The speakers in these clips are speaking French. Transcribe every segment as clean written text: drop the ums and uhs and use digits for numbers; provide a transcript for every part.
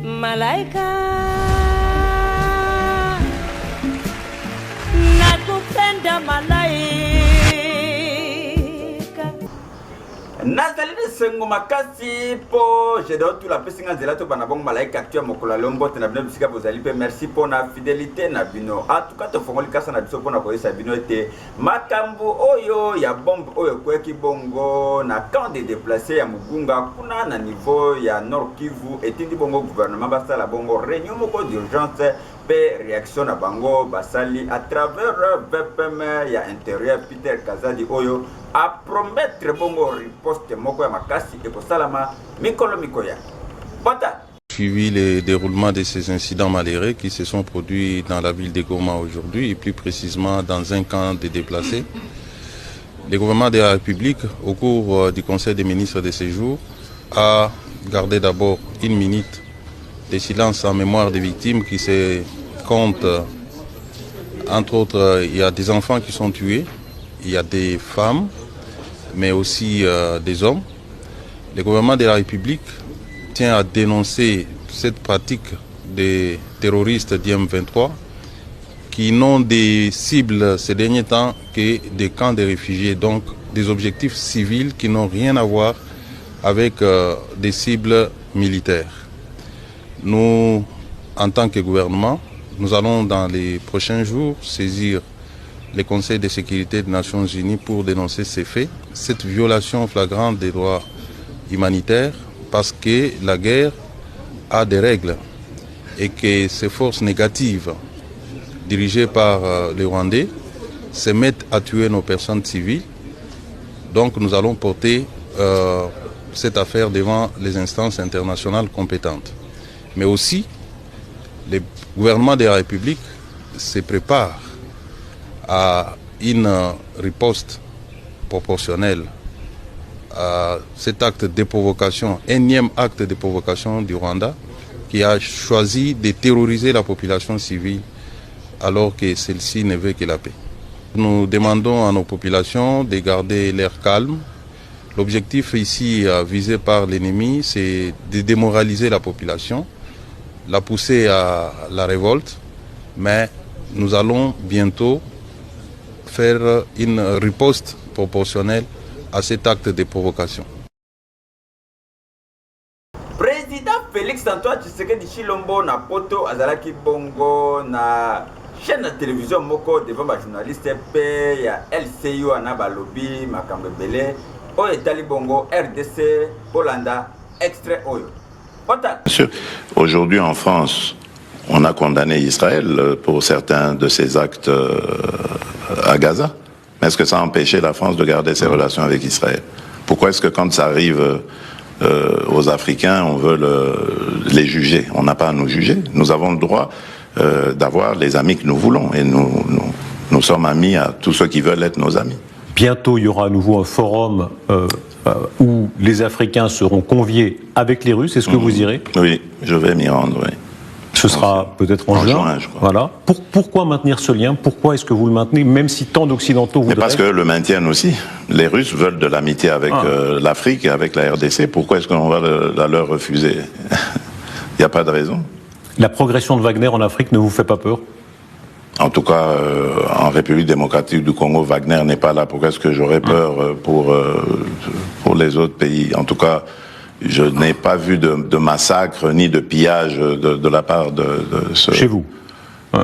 Malaika nakupenda malaika Nazali de sengo makasi po j'ai d'autres tout la pesinga nzela to bana bongo malaika actua mokolo lombo te na bino bisika bozali pe merci pour na fidélité na bino en tout cas to fongoli kasa na biso pona koyesa bino ete makambo oyo ya bombe oyo kweki bongo na camp de déplacés ya Mugunga kuna na niveau ya Nord Kivu etindi bongo gouvernement basala bongo réunion moko d'urgence pe réaction na bango basali à travers VPM ya intérieur Peter Kazadi oyo à promettre bongo riposte moko ya makasi et kosalama mikolo mikoya. Bata Suivi le déroulement de ces incidents malheureux qui se sont produits dans la ville de Goma aujourd'hui et plus précisément dans un camp de déplacés. Le gouvernement de la République, au cours du Conseil des ministres de ce jour, a gardé d'abord une minute de silence en mémoire des victimes qui se comptent. Entre autres, il y a des enfants qui sont tués, il y a des femmes, mais aussi des hommes. Le gouvernement de la République tient à dénoncer cette pratique des terroristes d'IM23 qui n'ont des cibles ces derniers temps que des camps de réfugiés, donc des objectifs civils qui n'ont rien à voir avec des cibles militaires. Nous, en tant que gouvernement, nous allons dans les prochains jours saisir le Conseil de sécurité des Nations Unies pour dénoncer ces faits, cette violation flagrante des droits humanitaires, parce que la guerre a des règles et que ces forces négatives dirigées par les Rwandais se mettent à tuer nos personnes civiles. Donc nous allons porter cette affaire devant les instances internationales compétentes. Mais aussi, le gouvernement de la République se prépare à une riposte proportionnelle à cet acte de provocation, énième acte de provocation du Rwanda, qui a choisi de terroriser la population civile alors que celle-ci ne veut que la paix. Nous demandons à nos populations de garder l'air calme. L'objectif ici visé par l'ennemi, c'est de démoraliser la population, la pousser à la révolte, mais nous allons bientôt faire une riposte proportionnelle à cet acte de provocation. Président Félix Antoine Tshisekedi Tshilombo na poto azalaki bongo na chaîne de télévision moko devant ba journaliste pe ya LCU na balobi makambo belé oyo etali bongo RDC Polanda extrait oyo. Aujourd'hui en France, on a condamné Israël pour certains de ses actes à Gaza. Mais est-ce que ça a empêché la France de garder ses relations avec Israël? Pourquoi est-ce que quand ça arrive aux Africains, on veut les juger? On n'a pas à nous juger. Nous avons le droit d'avoir les amis que nous voulons. Et nous sommes amis à tous ceux qui veulent être nos amis. Bientôt, il y aura à nouveau un forum où les Africains seront conviés avec les Russes. Est-ce que vous irez? Oui, je vais m'y rendre, oui. Ce sera peut-être en juin, je crois. Voilà. Pourquoi maintenir ce lien? Pourquoi est-ce que vous le maintenez, même si tant d'Occidentaux voudraient? Mais parce que le maintiennent aussi. Les Russes veulent de l'amitié avec l'Afrique et avec la RDC. Pourquoi est-ce qu'on va la leur refuser? Il n'y a pas de raison. La progression de Wagner en Afrique ne vous fait pas peur? En tout cas, en République démocratique du Congo, Wagner n'est pas là. Pourquoi est-ce que j'aurais peur pour les autres pays? En tout cas, je n'ai pas vu de massacre ni de pillage de la part de chez vous,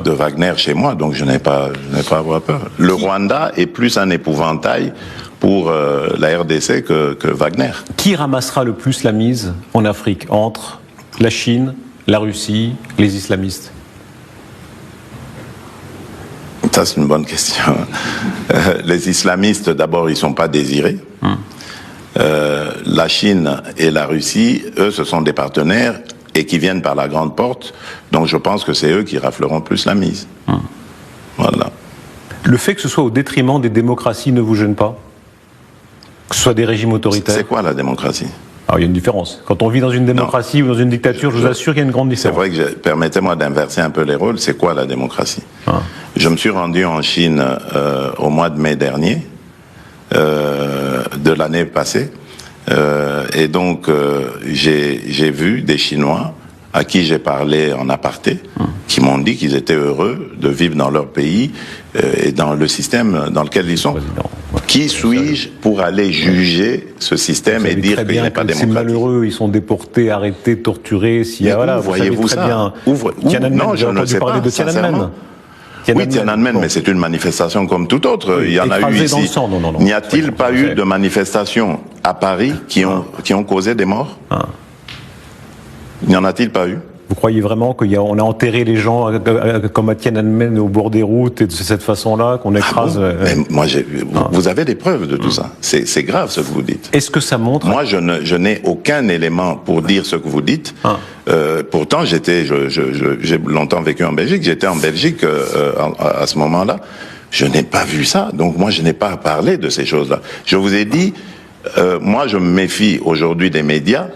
de Wagner chez moi, donc je n'ai pas à avoir peur. Le Rwanda est plus un épouvantail pour la RDC que Wagner. Qui ramassera le plus la mise en Afrique entre la Chine, la Russie, les islamistes? Ça, c'est une bonne question. Les islamistes, d'abord, ils ne sont pas désirés. La Chine et la Russie, eux, ce sont des partenaires et qui viennent par la grande porte. Donc je pense que c'est eux qui rafleront plus la mise. Voilà. Le fait que ce soit au détriment des démocraties ne vous gêne pas? Que ce soit des régimes autoritaires? C'est quoi la démocratie? Alors, il y a une différence. Quand on vit dans une démocratie ou dans une dictature, je vous assure qu'il y a une grande différence. C'est vrai que, permettez-moi d'inverser un peu les rôles, c'est quoi la démocratie? Je me suis rendu en Chine au mois de mai dernier, de l'année passée, et donc j'ai vu des Chinois à qui j'ai parlé en aparté, qui m'ont dit qu'ils étaient heureux de vivre dans leur pays et dans le système dans lequel ils sont. Qui suis-je pour aller juger ce système et dire qu'il n'est pas démocratique? C'est malheureux, ils sont déportés, arrêtés, torturés. Mais voilà, voyez-vous ça? Non, je ne sais pas, sincèrement. Oui, Tiananmen, mais c'est une manifestation comme toute autre. Il y en a eu ici. N'y a-t-il pas eu de manifestations à Paris qui ont causé des morts? N'y en a-t-il pas eu? Vous croyez vraiment qu'on a enterré les gens comme à Tiananmen au bord des routes et de cette façon-là, qu'on écrase mais moi, vous avez des preuves de tout ça. C'est grave ce que vous dites. Est-ce que ça montre? Moi, je n'ai aucun élément pour dire ce que vous dites. Pourtant, j'ai longtemps vécu en Belgique. J'étais en Belgique à ce moment-là. Je n'ai pas vu ça. Donc moi, je n'ai pas parlé de ces choses-là. Je vous ai dit. Moi, je me méfie aujourd'hui des médias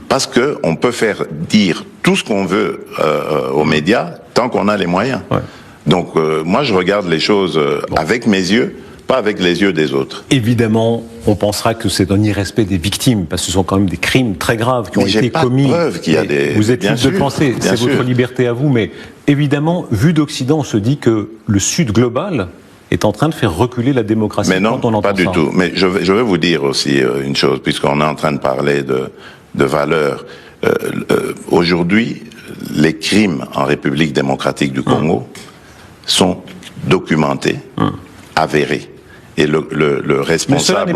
parce que on peut faire dire tout ce qu'on veut aux médias tant qu'on a les moyens. Ouais. Donc, moi, je regarde les choses avec mes yeux, pas avec les yeux des autres. Évidemment, on pensera que c'est un irrespect des victimes, parce que ce sont quand même des crimes très graves qui ont été commis. J'ai pas de preuve qu'il y a des... Vous êtes libre de penser, c'est votre liberté à vous, mais évidemment, vu d'Occident, on se dit que le Sud global est en train de faire reculer la démocratie. Mais non, quand on entend pas du ça. tout. Mais je vais vous dire aussi une chose, puisqu'on est en train de parler de valeurs. Aujourd'hui, les crimes en République démocratique du Congo sont documentés, avérés. Et le responsable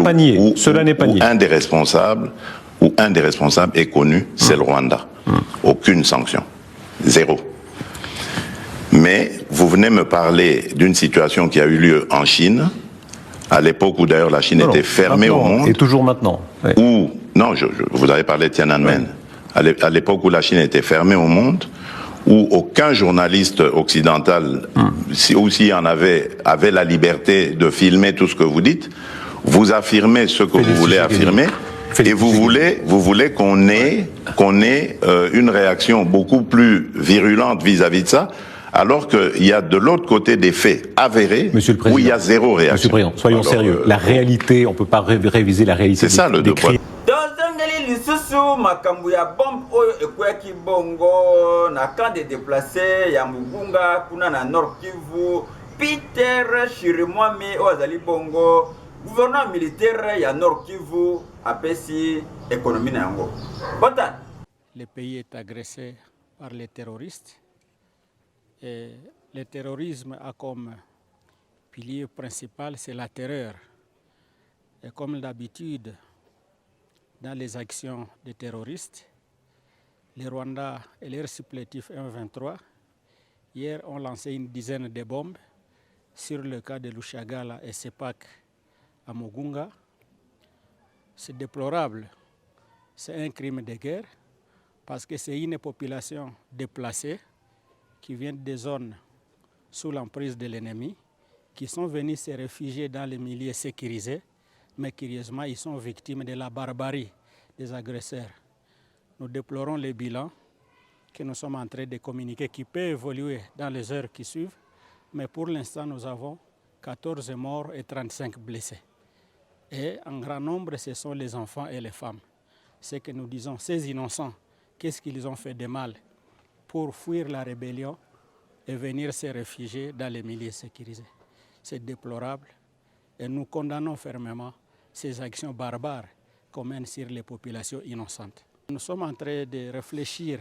ou un des responsables est connu, c'est le Rwanda. Aucune sanction. Zéro. Mais vous venez me parler d'une situation qui a eu lieu en Chine, à l'époque où d'ailleurs la Chine était fermée au monde. Et toujours maintenant. Oui. Vous avez parlé de Tiananmen. Oui. À l'époque où la Chine était fermée au monde, où aucun journaliste occidental, ou s'il y en avait la liberté de filmer tout ce que vous dites, vous affirmez ce que vous voulez affirmer. Et vous voulez qu'on ait une réaction beaucoup plus virulente vis-à-vis de ça, alors qu'il y a de l'autre côté des faits avérés où il y a zéro réaction. Monsieur le Président, soyons sérieux. La réalité, on ne peut pas réviser la réalité. C'est ça le devoir. Lisusu makambu ya bombe oyo ekweki bongo na camp de déplacés ya Mugunga kuna na Nord Kivu. Peter Chirimwami oyo azali bongo gouverneur militaire ya Nord Kivu apesi économie na yango. Bota. Le pays est agressé par les terroristes et le terrorisme a comme pilier principal c'est la terreur. Et comme d'habitude dans les actions des terroristes, les Rwandais et leurs supplétifs M23 hier ont lancé une dizaine de bombes sur le cas de Lushagala et Sepak à Mugunga. C'est déplorable, c'est un crime de guerre parce que c'est une population déplacée qui vient des zones sous l'emprise de l'ennemi, qui sont venus se réfugier dans les milieux sécurisés, mais curieusement, ils sont victimes de la barbarie des agresseurs. Nous déplorons les bilans que nous sommes en train de communiquer, qui peut évoluer dans les heures qui suivent, mais pour l'instant, nous avons 14 morts et 35 blessés. Et en grand nombre, ce sont les enfants et les femmes. C'est que nous disons, ces innocents, qu'est-ce qu'ils ont fait de mal pour fuir la rébellion et venir se réfugier dans les milieux sécurisés? C'est déplorable et nous condamnons fermement ces actions barbares qu'on mène sur les populations innocentes. Nous sommes en train de réfléchir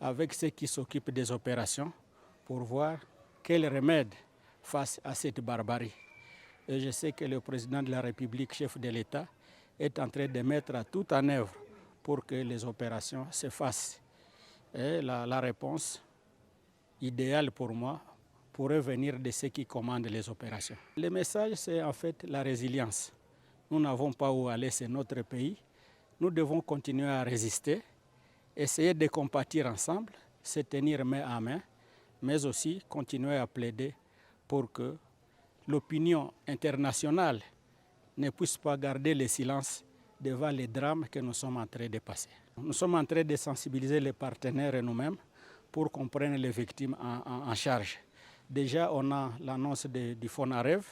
avec ceux qui s'occupent des opérations pour voir quel remède face à cette barbarie. Et je sais que le président de la République, chef de l'État, est en train de mettre tout en œuvre pour que les opérations se fassent. Et la réponse idéale pour moi pourrait venir de ceux qui commandent les opérations. Le message, c'est en fait la résilience. Nous n'avons pas où aller, c'est notre pays. Nous devons continuer à résister, essayer de compatir ensemble, se tenir main à main, mais aussi continuer à plaider pour que l'opinion internationale ne puisse pas garder le silence devant les drames que nous sommes en train de passer. Nous sommes en train de sensibiliser les partenaires et nous-mêmes pour qu'on prenne les victimes en charge. Déjà, on a l'annonce du FONAREV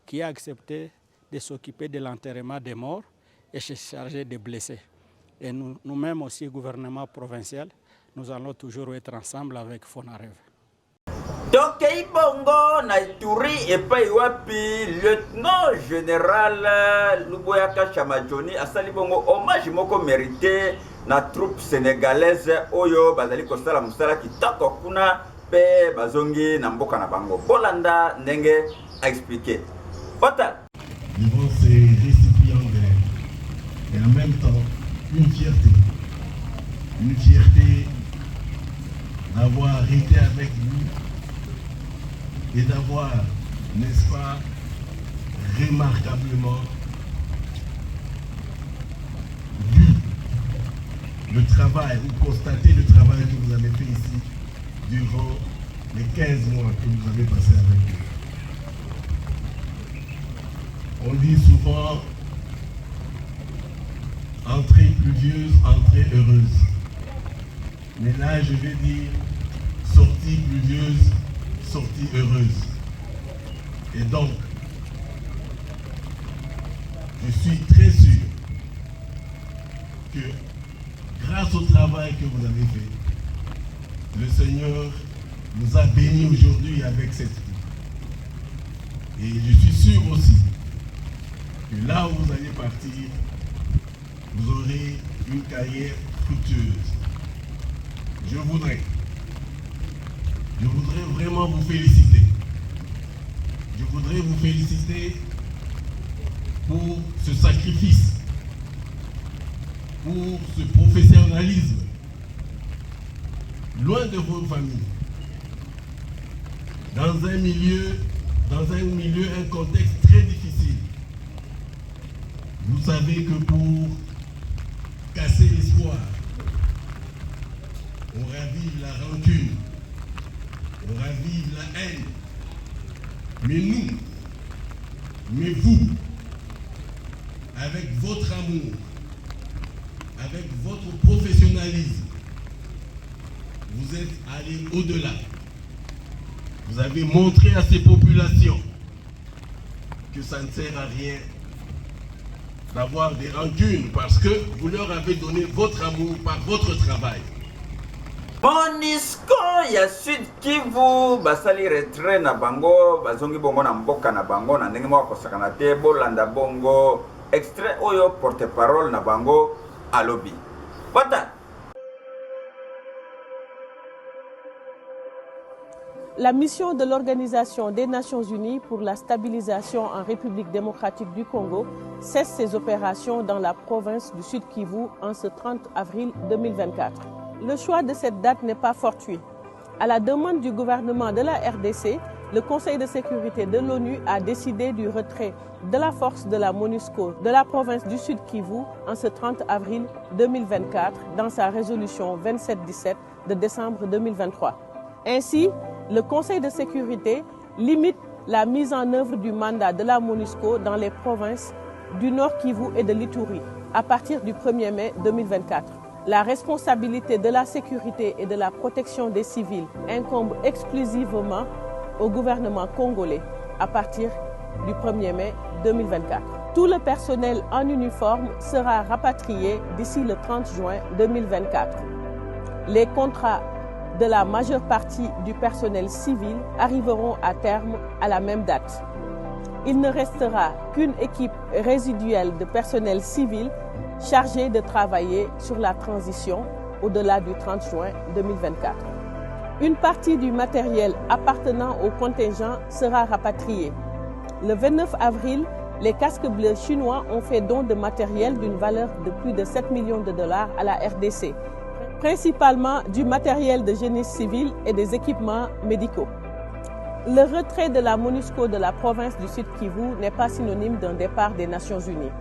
qui a accepté de s'occuper de l'enterrement des morts et se charger des blessés. Et nous-mêmes aussi, gouvernement provincial, nous allons toujours être ensemble avec Fonarev. Donc, Ibongo, Naituri et Paiwapi, lieutenant général Luboyaka Chamadjoni, a sali bongo hommage moko mérité na troupe sénégalaise Oyo, Bazali Kostala Moussala qui tako kuna pe bazongi na mboka na bango. Bolanda Nenge a expliqué. Bota. Devant ces récipiendaires, et en même temps, une fierté d'avoir été avec vous et d'avoir, n'est-ce pas, remarquablement vu le travail, ou constaté le travail que vous avez fait ici durant les 15 mois que vous avez passé avec nous. On dit souvent entrée pluvieuse, entrée heureuse. Mais là, je vais dire sortie pluvieuse, sortie heureuse. Et donc, je suis très sûr que grâce au travail que vous avez fait, le Seigneur nous a bénis aujourd'hui avec cette vie. Et je suis sûr aussi que là où vous allez partir, vous aurez une carrière fructueuse. Je voudrais vraiment vous féliciter. Je voudrais vous féliciter pour ce sacrifice, pour ce professionnalisme, loin de vos familles, dans un milieu, un contexte très difficile. Vous savez que pour casser l'espoir, on ravive la rancune, on ravive la haine. Mais vous, avec votre amour, avec votre professionnalisme, vous êtes allé au-delà. Vous avez montré à ces populations que ça ne sert à rien d'avoir des rancunes parce que vous leur avez donné votre amour par votre travail. Monisco ya Sud Kivu basali retrait na bango bazongi bongo na mboka na bango na ndenge moko kosakana te bolanda bongo extrait oyo porte-parole na bango alobi. Bota. La mission de l'Organisation des Nations Unies pour la stabilisation en République démocratique du Congo cesse ses opérations dans la province du Sud Kivu en ce 30 avril 2024. Le choix de cette date n'est pas fortuit. À la demande du gouvernement de la RDC, le Conseil de sécurité de l'ONU a décidé du retrait de la force de la MONUSCO de la province du Sud Kivu en ce 30 avril 2024 dans sa résolution 2717 de décembre 2023. Ainsi, le Conseil de sécurité limite la mise en œuvre du mandat de la MONUSCO dans les provinces du Nord Kivu et de l'Ituri à partir du 1er mai 2024. La responsabilité de la sécurité et de la protection des civils incombe exclusivement au gouvernement congolais à partir du 1er mai 2024. Tout le personnel en uniforme sera rapatrié d'ici le 30 juin 2024. Les contrats de la majeure partie du personnel civil arriveront à terme à la même date. Il ne restera qu'une équipe résiduelle de personnel civil chargée de travailler sur la transition au-delà du 30 juin 2024. Une partie du matériel appartenant au contingent sera rapatriée. Le 29 avril, les casques bleus chinois ont fait don de matériel d'une valeur de plus de 7 millions de dollars à la RDC, principalement du matériel de génie civil et des équipements médicaux. Le retrait de la MONUSCO de la province du Sud Kivu n'est pas synonyme d'un départ des Nations Unies.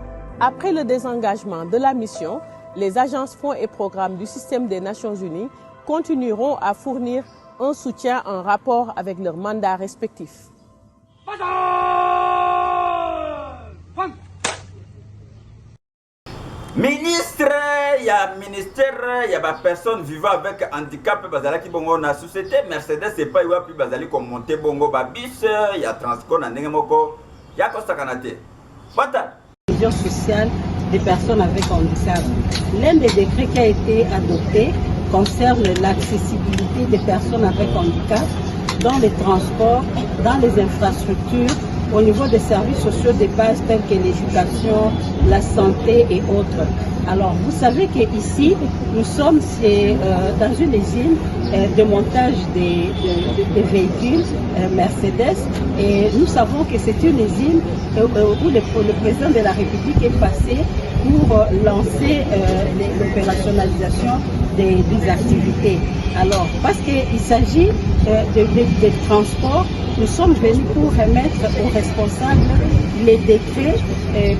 Après le désengagement de la mission, les agences fonds et programmes du système des Nations Unies continueront à fournir un soutien en rapport avec leurs mandats respectifs. Ministre, il y a ministère, il y a des personnes vivant avec handicap, bazala ki bongo na société Mercedes et pas puis bazali comme monter bongo babis, il y a Transco na ndengemoko, il y a Costa Canate. Bata. Sociale des personnes avec handicap. L'un des décrets qui a été adopté concerne l'accessibilité des personnes avec handicap dans les transports, dans les infrastructures, au niveau des services sociaux de base tels que l'éducation, la santé et autres. Alors, vous savez qu'ici, nous sommes dans une usine de montage des véhicules Mercedes, et nous savons que c'est une usine où le président de la République est passé pour lancer l'opérationnalisation des activités. Alors, parce qu'il s'agit de transport, nous sommes venus pour remettre aux responsables les décrets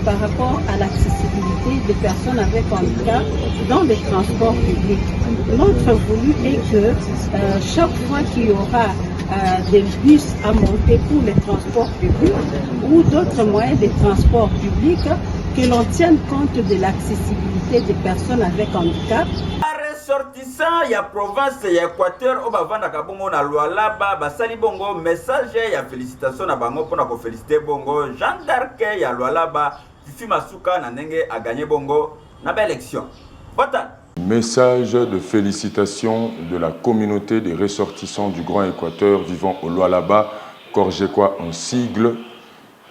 par rapport à l'accessibilité des personnes avec handicap dans les transports publics. Notre voulu est que chaque fois qu'il y aura des bus à monter pour les transports publics ou d'autres moyens de transport public, que l'on tienne compte de l'accessibilité des personnes avec handicap. Ressortissant ya province ya Équateur au bavandaka bongo na Lualaba basali bongo message ya félicitation na bango pona ko féliciter bongo Jean d'Arc ya Lualaba Fifi Masuka na ndenge a gagné bongo na ba élection. Bota. Message de félicitations de la communauté des ressortissants du Grand Équateur vivant au Lualaba, Korjekwa en sigle,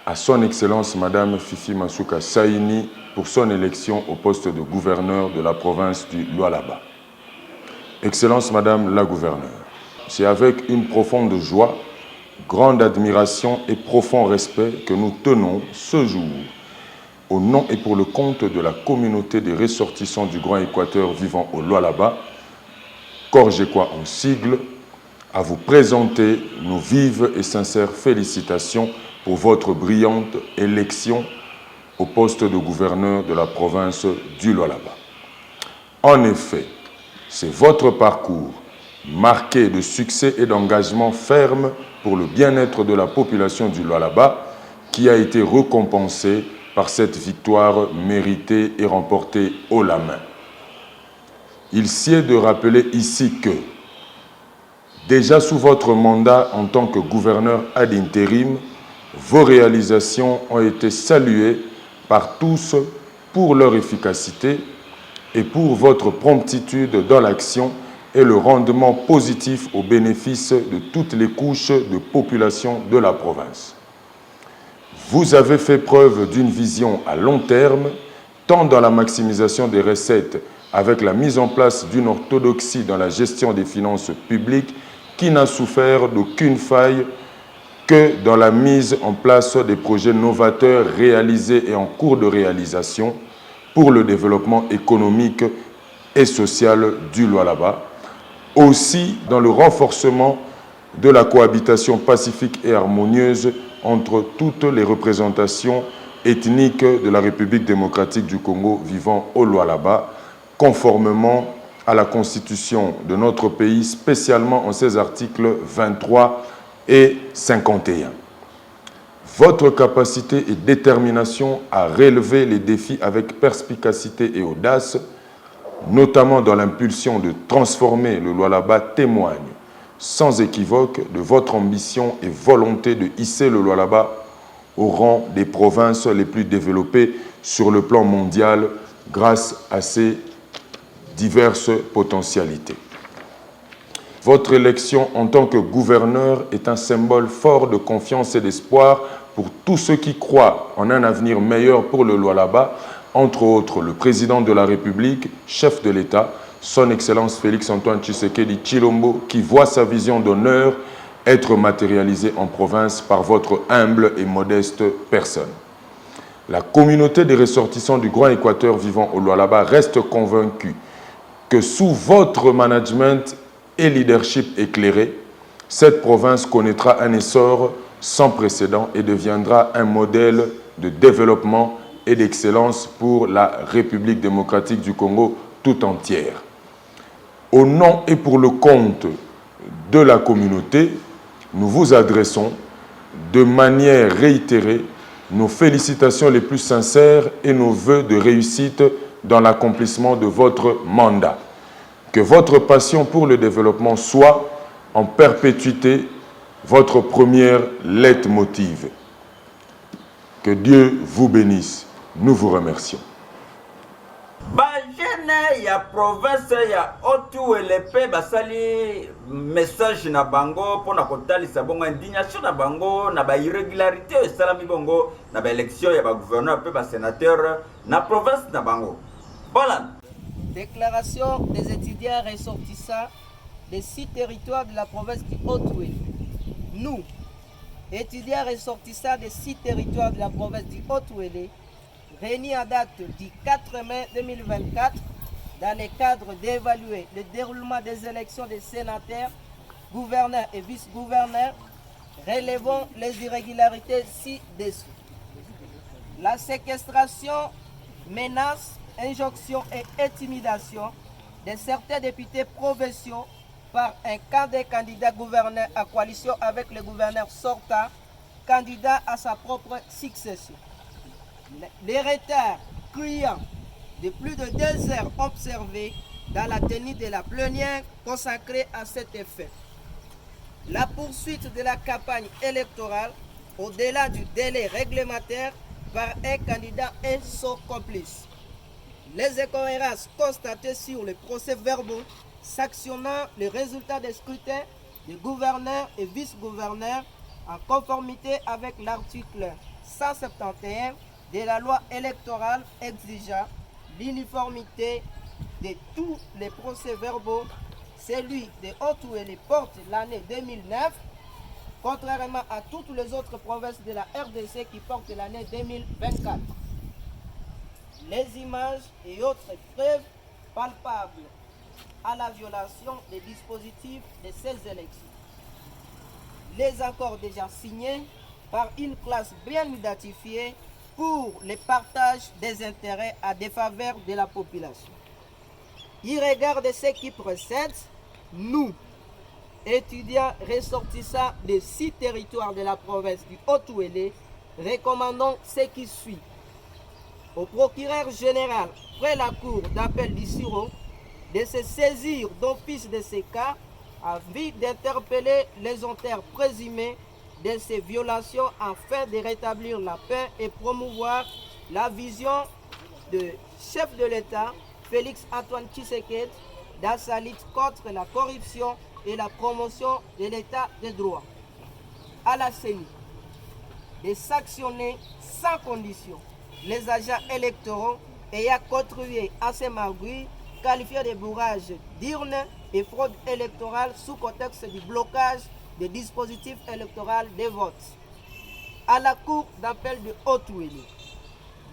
à son Excellence Madame Fifi Masuka Saini pour son élection au poste de gouverneur de la province du Lualaba. Excellence Madame la gouverneure, c'est avec une profonde joie, grande admiration et profond respect que nous tenons ce jour, au nom et pour le compte de la communauté des ressortissants du Grand Équateur vivant au Lualaba, Korjekwa en sigle, à vous présenter nos vives et sincères félicitations pour votre brillante élection au poste de gouverneur de la province du Lualaba. En effet, c'est votre parcours marqué de succès et d'engagement ferme pour le bien-être de la population du Lualaba qui a été récompensé par cette victoire méritée et remportée haut la main. Il sied de rappeler ici que, déjà sous votre mandat en tant que gouverneur ad intérim, vos réalisations ont été saluées par tous pour leur efficacité et pour votre promptitude dans l'action et le rendement positif au bénéfice de toutes les couches de population de la province. Vous avez fait preuve d'une vision à long terme, tant dans la maximisation des recettes avec la mise en place d'une orthodoxie dans la gestion des finances publiques qui n'a souffert d'aucune faille que dans la mise en place des projets novateurs réalisés et en cours de réalisation pour le développement économique et social du Lualaba, aussi dans le renforcement de la cohabitation pacifique et harmonieuse entre toutes les représentations ethniques de la République démocratique du Congo vivant au Lualaba, conformément à la Constitution de notre pays, spécialement en ses articles 23 et 51. Votre capacité et détermination à relever les défis avec perspicacité et audace, notamment dans l'impulsion de transformer le Lualaba, témoigne sans équivoque de votre ambition et volonté de hisser le Lualaba au rang des provinces les plus développées sur le plan mondial grâce à ses diverses potentialités. Votre élection en tant que gouverneur est un symbole fort de confiance et d'espoir pour tous ceux qui croient en un avenir meilleur pour le Lualaba, entre autres le président de la République, chef de l'État, son Excellence Félix-Antoine Tshisekedi Tshilombo, qui voit sa vision d'honneur être matérialisée en province par votre humble et modeste personne. La communauté des ressortissants du Grand Équateur vivant au Lualaba reste convaincue que sous votre management et leadership éclairé, cette province connaîtra un essor sans précédent et deviendra un modèle de développement et d'excellence pour la République démocratique du Congo tout entière. Au nom et pour le compte de la communauté, nous vous adressons de manière réitérée nos félicitations les plus sincères et nos vœux de réussite dans l'accomplissement de votre mandat. Que votre passion pour le développement soit en perpétuité votre première leitmotiv. Que Dieu vous bénisse. Nous vous remercions. Jeune il y a province, il y a Otu et l'épée, basali message na bango pour na kotali sabongo indignation na bango na ba irrégularité et salami bongo na ba élection ya ba gouverneur pe ba sénateur na province na bango. Voilà. Déclaration des étudiants ressortissants des 6 territoires de la province du Haut-Ouélé. Nous, étudiants ressortissants des 6 territoires de la province du Haut-Ouélé, réunis à date du 4 mai 2024 dans le cadre d'évaluer le déroulement des élections des sénateurs, gouverneurs et vice-gouverneurs, relevons les irrégularités ci-dessous. La séquestration, menace, injonction et intimidation de certains députés provinciaux par un camp des candidats gouverneurs à coalition avec le gouverneur sortant, candidat à sa propre succession. Les retards criants de plus de 2 heures observés dans la tenue de la plénière consacrée à cet effet. La poursuite de la campagne électorale au-delà du délai réglementaire par un candidat et son complice. Les incohérences constatées sur les procès-verbaux sanctionnant les résultats des scrutins des gouverneurs et vice-gouverneurs en conformité avec l'article 171 de la loi électorale exigeant l'uniformité de tous les procès-verbaux. Celui de Haut-Ouélé porte l'année 2009, contrairement à toutes les autres provinces de la RDC qui portent l'année 2024. Les images et autres preuves palpables à la violation des dispositifs de ces élections. Les accords déjà signés par une classe bien identifiée pour le partage des intérêts à défaveur de la population. Il regarde ce qui précède, nous, étudiants ressortissants des 6 territoires de la province du Haut-Ouélé, recommandons ce qui suit. Au procureur général, près la cour d'appel du Siro, de se saisir d'office de ces cas, afin d'interpeller les auteurs présumés de ces violations afin de rétablir la paix et promouvoir la vision du chef de l'État, Félix Antoine Tshisekedi, dans sa lutte contre la corruption et la promotion de l'État de droit. À la CENI, de sanctionner sans condition les agents électoraux ayant contribué à ces magouilles qualifiés de bourrage d'urnes et fraude électorale sous contexte du blocage des dispositifs électoraux des votes. À la Cour d'appel de Haut-Ouélé,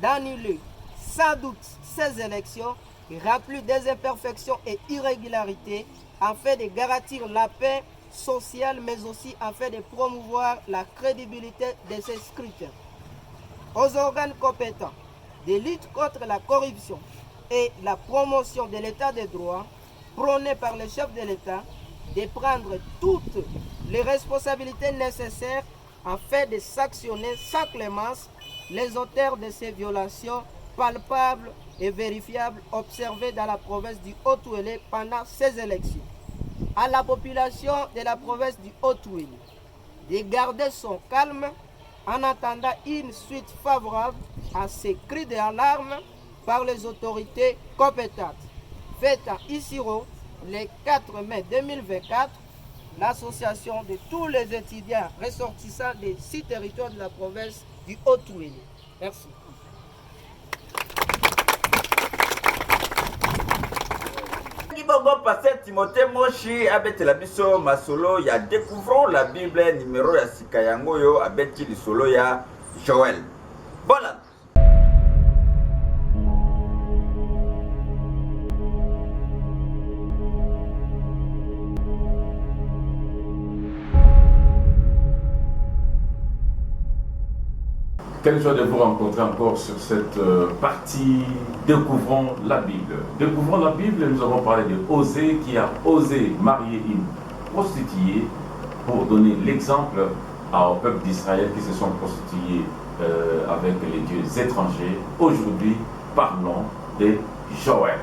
d'annuler sans doute ces élections et remplir des imperfections et irrégularités afin de garantir la paix sociale mais aussi afin de promouvoir la crédibilité de ces scrutins. Aux organes compétents de lutte contre la corruption et la promotion de l'état de droit prônée par le chef de l'État de prendre toutes les responsabilités nécessaires afin de sanctionner sans clémence les auteurs de ces violations palpables et vérifiables observées dans la province du Haut-Ouélé pendant ces élections. À la population de la province du Haut-Ouélé de garder son calme en attendant une suite favorable à ces cris d'alarme par les autorités compétentes. Faite à Isiro le 4 mai 2024, l'association de tous les étudiants ressortissants des 6 territoires de la province du Haut-Ouélé. Merci. Bongo passé Timothée Moshi abetela biso masolo ya découvrons la Bible numéro ya sika yango yo abeti lisolo ya Joël. Voilà. Quelle joie de vous rencontrer encore sur cette partie Découvrons la Bible. Découvrons la Bible, nous avons parlé de Osée qui a osé marier une prostituée pour donner l'exemple au peuple d'Israël qui se sont prostitués avec les dieux étrangers. Aujourd'hui, parlons de Joël.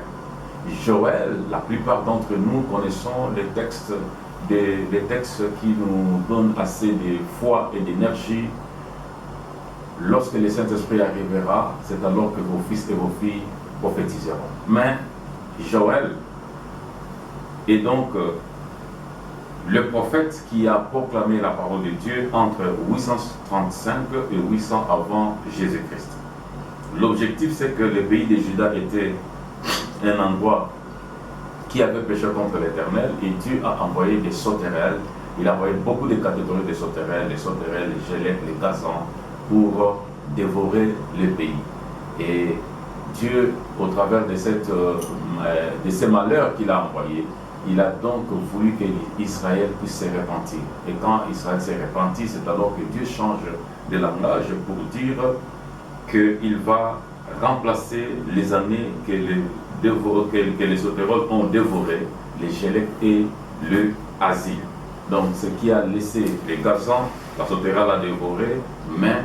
Joël, la plupart d'entre nous connaissons les textes qui nous donnent assez de foi et d'énergie. Lorsque le Saint-Esprit arrivera, c'est alors que vos fils et vos filles prophétiseront. Mais Joël est donc le prophète qui a proclamé la parole de Dieu entre 835 et 800 avant Jésus-Christ. L'objectif, c'est que le pays de Juda était un endroit qui avait péché contre l'Éternel, et Dieu a envoyé des sauterelles. Il a envoyé beaucoup de catégories de sauterelles, les gélèques, les gazans, pour dévorer le pays. Et Dieu, au travers de ces malheurs qu'il a envoyés, il a donc voulu qu'Israël puisse se repentir. Et quand Israël s'est repenti, c'est alors que Dieu change de langage pour dire qu'il va remplacer les années que les sauterelles ont dévoré, les gélèques et le asile. Donc ce qui a laissé les gazans, la sauterelle a dévoré, mais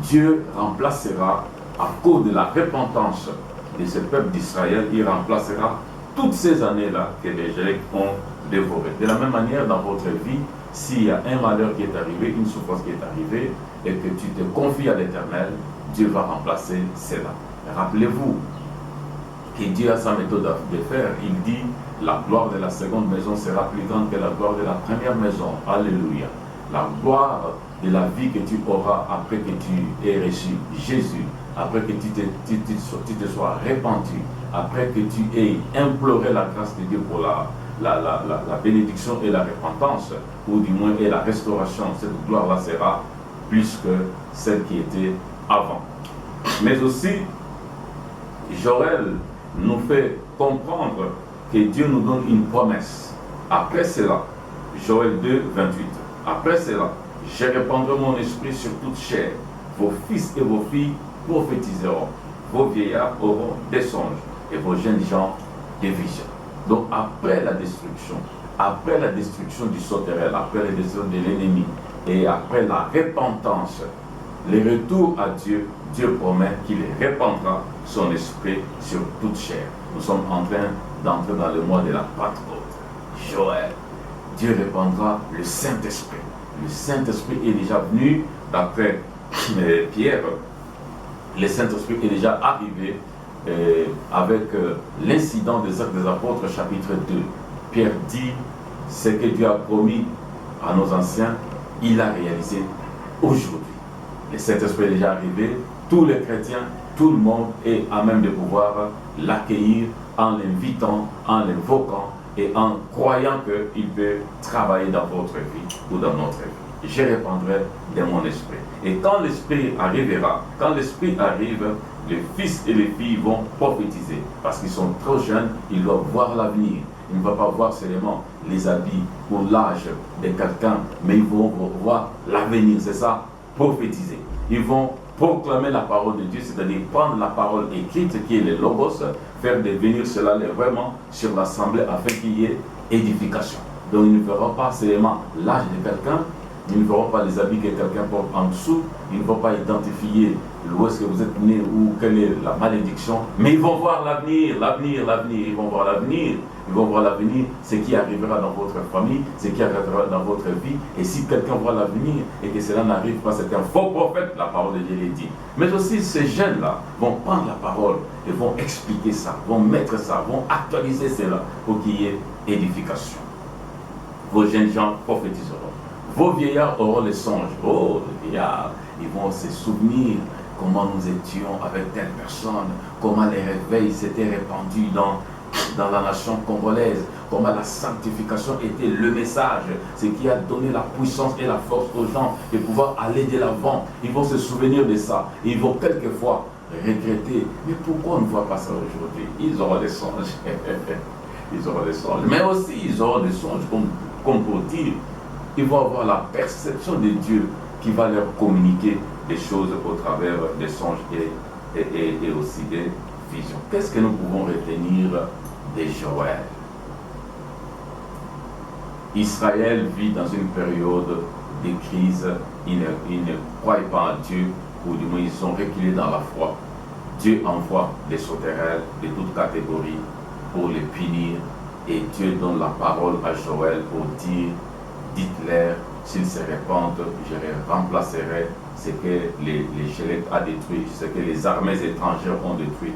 Dieu remplacera, à cause de la repentance de ce peuple d'Israël, il remplacera toutes ces années-là que les gélèques ont dévoré. De la même manière, dans votre vie, s'il y a un malheur qui est arrivé, une souffrance qui est arrivée, et que tu te confies à l'Éternel, Dieu va remplacer cela. Rappelez-vous que Dieu a sa méthode de faire. Il dit, la gloire de la seconde maison sera plus grande que la gloire de la première maison. Alléluia. La gloire de la vie que tu auras après que tu aies reçu Jésus, après que tu te sois répandu, après que tu aies imploré la grâce de Dieu pour la bénédiction et la repentance, ou du moins et la restauration, cette gloire-là sera plus que celle qui était avant. Mais aussi, Joël nous fait comprendre que Dieu nous donne une promesse. Après cela, Joël 2, 28, après cela, je répandrai mon esprit sur toute chair. Vos fils et vos filles prophétiseront. Vos vieillards auront des songes et vos jeunes gens des visions. Donc après la destruction du sauterelle, après la destruction de l'ennemi et après la repentance, le retour à Dieu, Dieu promet qu'il répandra son esprit sur toute chair. Nous sommes en train d'entrer dans le mois de la Pentecôte. Joël, Dieu répandra le Saint-Esprit. Le Saint-Esprit est déjà venu, d'après Pierre, le Saint-Esprit est déjà arrivé avec l'incident des Actes des Apôtres, chapitre 2. Pierre dit, ce que Dieu a promis à nos anciens, il a réalisé aujourd'hui. Le Saint-Esprit est déjà arrivé, tous les chrétiens, tout le monde est à même de pouvoir l'accueillir en l'invitant, en l'invoquant et en croyant qu'il peut travailler dans votre vie ou dans notre vie. Je répandrai de mon esprit. Et quand l'esprit arrivera, quand l'esprit arrive, les fils et les filles vont prophétiser. Parce qu'ils sont trop jeunes, ils doivent voir l'avenir. Ils ne vont pas voir seulement les habits ou l'âge de quelqu'un, mais ils vont voir l'avenir. C'est ça, prophétiser. Ils vont proclamer la parole de Dieu, c'est-à-dire prendre la parole écrite qui est le logos, faire devenir cela vraiment sur l'assemblée afin qu'il y ait édification. Donc ils ne verront pas seulement l'âge de quelqu'un, ils ne verront pas les habits que quelqu'un porte en dessous, ils ne vont pas identifier où est-ce que vous êtes né ou quelle est la malédiction, mais ils vont voir l'avenir, ils vont voir l'avenir. Ils vont voir l'avenir, ce qui arrivera dans votre famille, ce qui arrivera dans votre vie. Et si quelqu'un voit l'avenir et que cela n'arrive pas, c'est un faux prophète, la parole de Dieu est dit. Mais aussi ces jeunes-là vont prendre la parole et vont expliquer ça, vont mettre ça, vont actualiser cela pour qu'il y ait édification. Vos jeunes gens prophétiseront. Vos vieillards auront les songes. Oh, les vieillards, ils vont se souvenir comment nous étions avec telle personne, comment les réveils s'étaient répandus dans la nation congolaise, comment la sanctification était le message, ce qui a donné la puissance et la force aux gens de pouvoir aller de l'avant. Ils vont se souvenir de ça. Ils vont quelquefois regretter, mais pourquoi on ne voit pas ça aujourd'hui? Ils auront des songes. Ils auront des songes. Mais aussi, ils auront des songes, comme pour dire, ils vont avoir la perception de Dieu qui va leur communiquer des choses au travers des songes et aussi des visions. Qu'est-ce que nous pouvons retenir de Joël? Israël vit dans une période de crise. Ils ne croient pas en Dieu, ou du moins ils sont reculés dans la foi. Dieu envoie des sauterelles de toutes catégories pour les punir, et Dieu donne la parole à Joël pour dire, dites-leur, s'ils se répandent, je les remplacerai. Ce que les gélèques a détruit, ce que les armées étrangères ont détruit,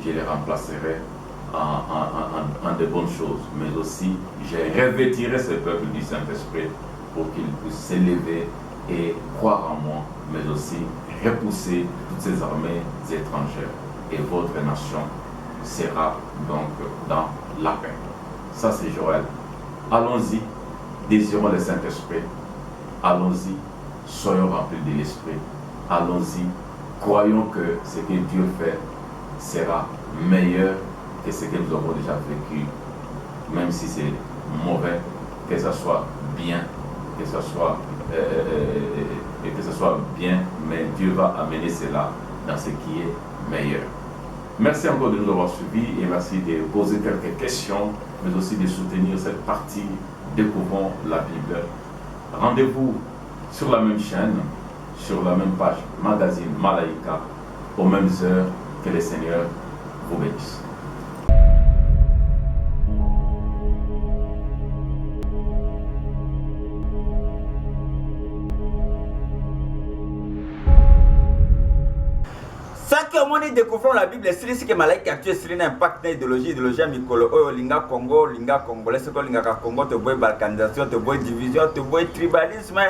je les remplacerai en de bonnes choses, mais aussi je revêtirai ce peuple du Saint-Esprit pour qu'il puisse s'élever et croire en moi, mais aussi repousser toutes ces armées étrangères. Et votre nation sera donc dans la paix. Ça c'est Joël. Allons-y, désirons le Saint-Esprit. Allons-y, soyons remplis de l'Esprit. Allons-y, croyons que ce que Dieu fait sera meilleur que ce que nous avons déjà vécu, même si c'est mauvais, que ce soit bien, que ce soit bien, mais Dieu va amener cela dans ce qui est meilleur. Merci encore de nous avoir suivis et merci de poser quelques questions, mais aussi de soutenir cette partie Découvrons la Bible. Rendez-vous sur la même chaîne, sur la même page Magazine Malaika, aux mêmes heures. Que le Seigneur vous bénisse. Découvrons la Bible, c'est que Malaika actué sur un impact d'idéologie à Mikolo, Linga Congo, Linga Congolais, c'est que Linga Congo, te voit balkanisation, te voit division, te voit tribalisme.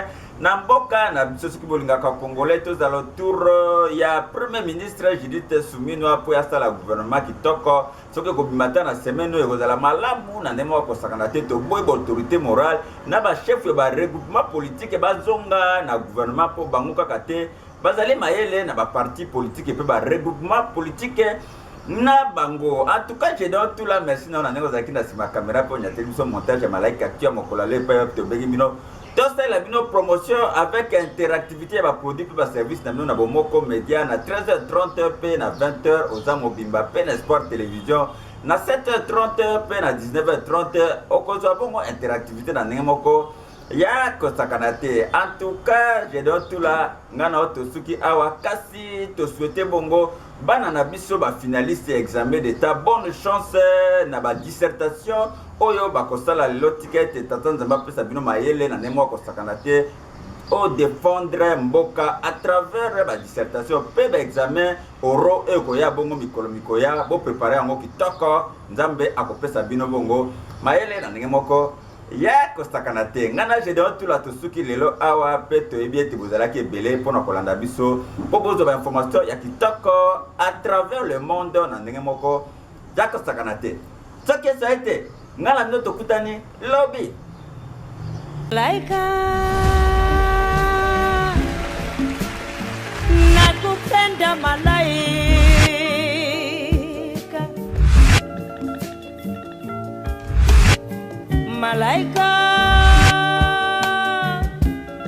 Namboka, na bisosi ki bolinga Congolais, tous alentours, il y a Premier ministre Judith Suminwa pour installer le gouvernement qui toque, ce que Gobimata na semaine, il y a la malamu, na nemo ko sakanate, te voit autorité morale, na ba chef de regroupement politique, et ba zonga, na gouvernement pour banguka kate. Bazali mayele na ba parti politique et puis ba regroupement politique na bango. En tout cas, je donne tout la merci na nango zaki na sima caméra pour une télévision montage ya Malaika actuellement mokola le pe begi bino. Donc c'est la bino promotion avec interactivité ba produit puis ba service na bino na bomoko média na 13h30 p na 20h aux Amobimba p na Sport Télévision na 7h30 p na 19h30 okozo bongo interactivité na nemoko. Ya kosakanate. En tout cas, je donne tout là. Ngana otosuki awa kasi to souhaiter bongo bana na biso ba finaliste examen d'état. Bonne chance na ba dissertation. Oyo ba kosala le ticket tatanza ba pesa bino mayele na nemo kosakanate. O défendre mboka à travers ba dissertation pe ba examen oro e ko ya bongo mikolo mikoya bo préparer ngo kitoko nzambe akopesa bino bongo mayele na nemo ko. Ya kostakanate ngana je donne tout la tosuki lelo awa peto ebiete bozalaki ebele pona kolanda biso po bozo ba information ya kitoko à travers le monde na ndenge moko ya kostakanate soki ça été ngala ndo tokutani lobby Malaika nakupenda malaika Malaika